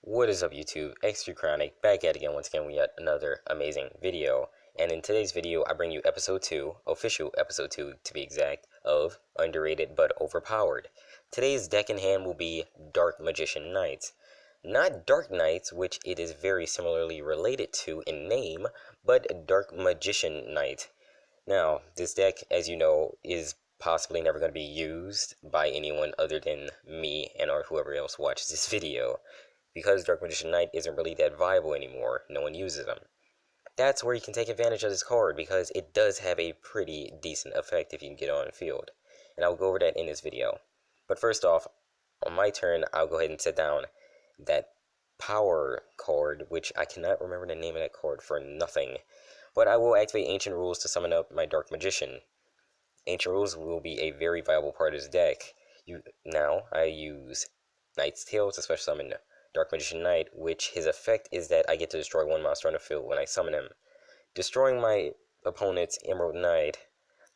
What is up YouTube, Extra Chronic, back at it again once again with yet another amazing video. And in today's video I bring you episode 2, official episode 2 to be exact, of Underrated but Overpowered. Today's deck in hand will be Dark Magician Knights. Not Dark Knights, which it is very similarly related to in name, but Dark Magician Knight. Now, this deck, as you know, is possibly never going to be used by anyone other than me and or whoever else watches this video. Because Dark Magician Knight isn't really that viable anymore, no one uses them. That's where you can take advantage of this card because it does have a pretty decent effect if you can get on the field. And I'll go over that in this video. But first off, on my turn, I'll go ahead and set down that power card, which I cannot remember the name of that card for nothing. But I will activate Ancient Rules to summon up my Dark Magician. Ancient Rules will be a very viable part of this deck. Now, I use Knight's Tale to special summon Dark Magician Knight, which his effect is that I get to destroy one monster on the field when I summon him. Destroying my opponent's Emerald Knight,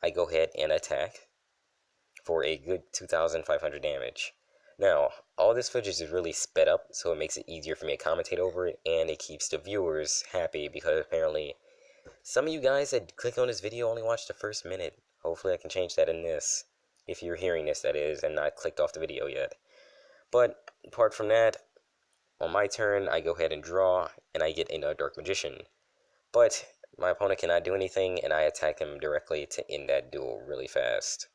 I go ahead and attack for a good 2,500 damage. Now, all this footage is really sped up, so it makes it easier for me to commentate over it, and it keeps the viewers happy because apparently some of you guys that click on this video only watched the first minute. Hopefully I can change that in this, if you're hearing this that is, and not clicked off the video yet. But apart from that, on my turn, I go ahead and draw, and I get another Dark Magician. But my opponent cannot do anything, and I attack him directly to end that duel really fast.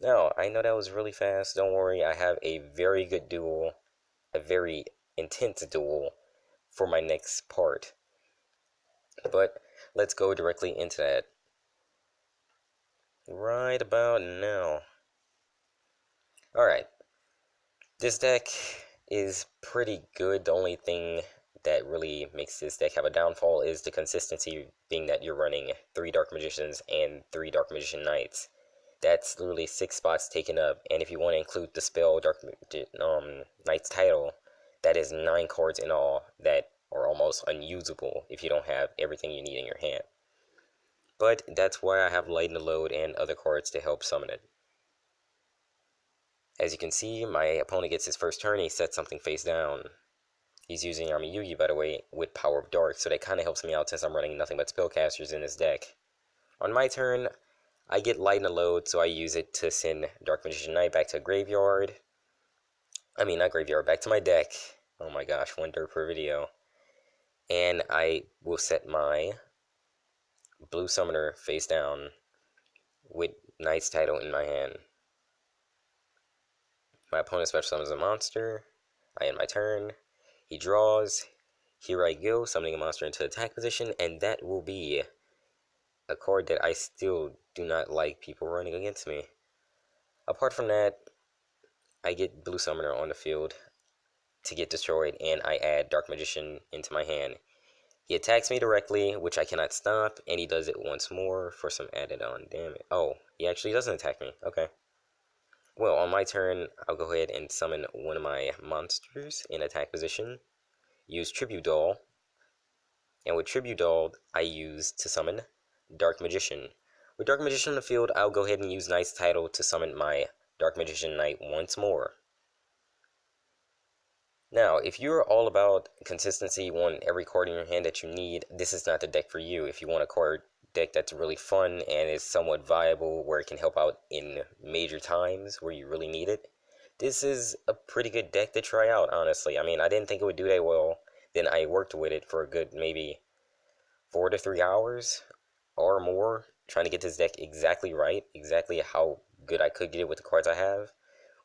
Now, I know that was really fast, don't worry, I have a very good duel, a very intense duel for my next part. But let's go directly into that. Right about now. Alright, this deck is pretty good. The only thing that really makes this deck have a downfall is the consistency, being that you're running 3 Dark Magicians and 3 Dark Magician Knights. That's literally 6 spots taken up, and if you want to include the spell Knight's Title, that is 9 cards in all that are almost unusable if you don't have everything you need in your hand. But that's why I have Lighten the Load and other cards to help summon it. As you can see, my opponent gets his first turn, he sets something face down. He's using Yugioh, by the way, with Power of Dark, so that kind of helps me out since I'm running nothing but spellcasters in this deck. On my turn, I get Lighten the Load, so I use it to send Dark Magician Knight back to graveyard. I mean, not graveyard, back to my deck. Oh my gosh, 1 dirt per video. And I will set my Blue Summoner face down with Knight's Title in my hand. My opponent special summons a monster. I end my turn. He draws. Here I go, summoning a monster into attack position, and that will be a card that I still do not like people running against me. Apart from that, I get Blue Summoner on the field to get destroyed, and I add Dark Magician into my hand. He attacks me directly, which I cannot stop, and he does it once more for some added on damage. Oh, he actually doesn't attack me. Okay. Well, on my turn, I'll go ahead and summon one of my monsters in attack position. Use Tribute Doll. And with Tribute Doll, I use to summon Dark Magician. With Dark Magician on the field, I'll go ahead and use Knight's Title to summon my Dark Magician Knight once more. Now, if you're all about consistency, you want every card in your hand that you need, this is not the deck for you. If you want a card deck that's really fun and is somewhat viable where it can help out in major times where you really need it, this is a pretty good deck to try out, honestly. I mean, I didn't think it would do that well. Then I worked with it for a good maybe 4 to 3 hours or more trying to get this deck exactly right, exactly how good I could get it with the cards I have,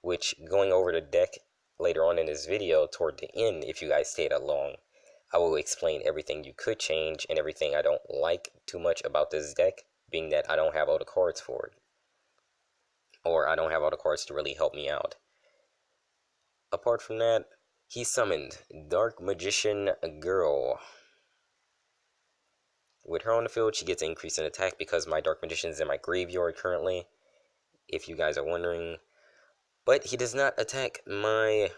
which going over the deck later on in this video toward the end, if you guys stayed that long, I will explain everything you could change and everything I don't like too much about this deck, being that I don't have all the cards for it. Or I don't have all the cards to really help me out. Apart from that, he summoned Dark Magician Girl. With her on the field, she gets an increase in attack because my Dark Magician is in my graveyard currently, if you guys are wondering. But he does not attack my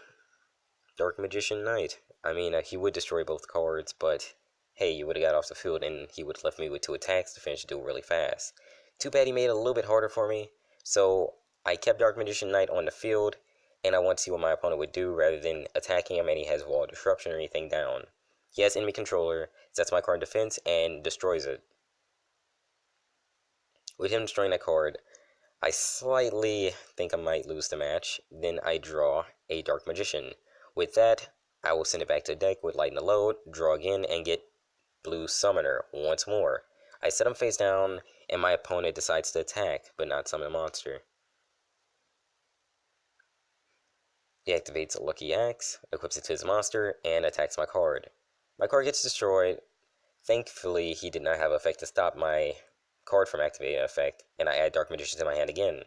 Dark Magician Knight. I mean, he would destroy both cards, but hey, you would have got off the field and he would have left me with 2 attacks to finish the duel really fast. Too bad he made it a little bit harder for me, so I kept Dark Magician Knight on the field, and I want to see what my opponent would do rather than attacking him and he has wall disruption or anything down. He has enemy controller, sets my card in defense, and destroys it. With him destroying that card, I slightly think I might lose the match. Then I draw a Dark Magician. With that, I will send it back to the deck with Lighten the Load, draw again, and get Blue Summoner once more. I set him face down, and my opponent decides to attack, but not summon a monster. He activates Lucky Axe, equips it to his monster, and attacks my card. My card gets destroyed. Thankfully, he did not have effect to stop my card from activating an effect, and I add Dark Magician to my hand again.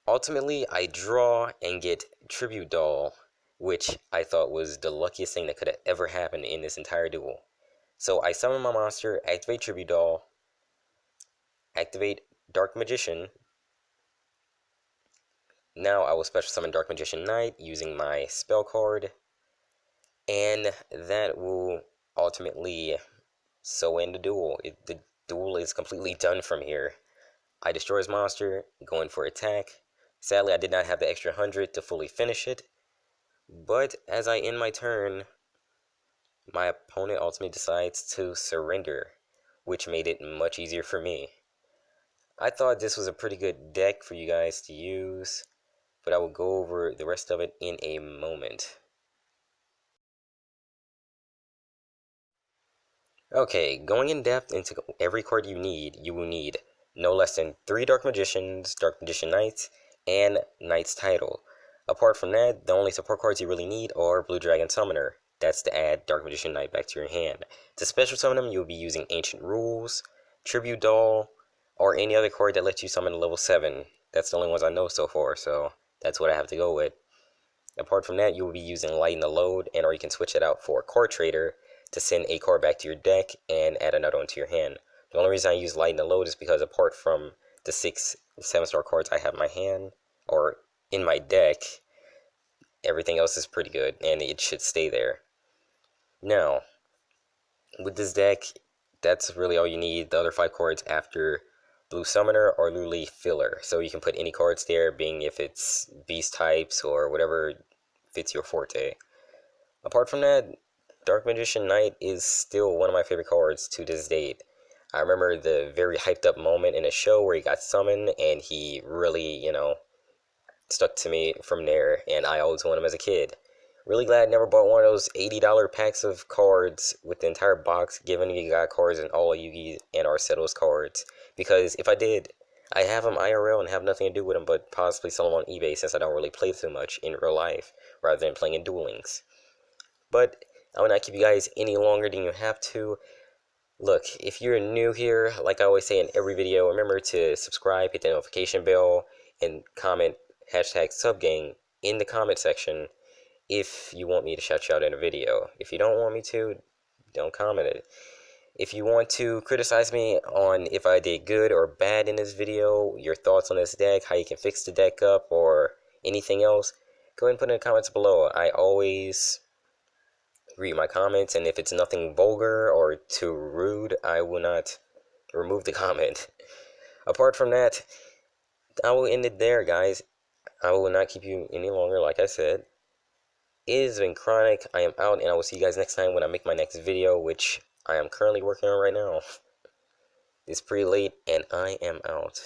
Ultimately, I draw and get Tribute Doll, which I thought was the luckiest thing that could have ever happened in this entire duel. So I summon my monster, activate Tribute Doll, activate Dark Magician. Now I will special summon Dark Magician Knight using my spell card, and that will ultimately so end the duel. The duel is completely done from here. I destroy his monster, going for attack. Sadly, I did not have the extra 100 to fully finish it, but as I end my turn, my opponent ultimately decides to surrender, which made it much easier for me. I thought this was a pretty good deck for you guys to use, but I will go over the rest of it in a moment. Okay, going in depth into every card you will need no less than 3 Dark Magicians, Dark Magician Knights, and Knight's Title. Apart from that, the only support cards you really need are Blue Dragon Summoner. That's to add Dark Magician Knight back to your hand. To special summon them, you'll be using Ancient Rules, Tribute Doll, or any other card that lets you summon a level 7. That's the only ones I know so far, so that's what I have to go with. Apart from that, you will be using Lighten the Load, and or you can switch it out for Card Trader to send a card back to your deck and add another one to your hand. The only reason I use Lighten the Load is because apart from the 6 7-star cards I have in my hand or in my deck, everything else is pretty good and it should stay there. Now, with this deck, that's really all you need. The other 5 cards after Blue Summoner are literally filler, so you can put any cards there, being if it's beast types or whatever fits your forte. Apart from that, Dark Magician Knight is still one of my favorite cards to this date. I remember the very hyped up moment in a show where he got summoned and he really, stuck to me from there, and I always wanted him as a kid. Really glad I never bought one of those $80 packs of cards with the entire box, given you got cards and all of Yugi and Arceto's cards, because if I did, I have them IRL and have nothing to do with them but possibly sell them on eBay since I don't really play too much in real life, rather than playing in Duel Links. But I will not keep you guys any longer than you have to. Look, if you're new here, like I always say in every video, remember to subscribe, hit the notification bell, and comment #subgang in the comment section if you want me to shout you out in a video. If you don't want me to, don't comment it. If you want to criticize me on if I did good or bad in this video, your thoughts on this deck, how you can fix the deck up, or anything else, go ahead and put it in the comments below. I always read my comments, and if it's nothing vulgar or too rude, I will not remove the comment. Apart from that, I will end it there, guys. I will not keep you any longer, like I said. It has been Chronic. I am out, and I will see you guys next time when I make my next video, which I am currently working on right now. It's pretty late, and I am out.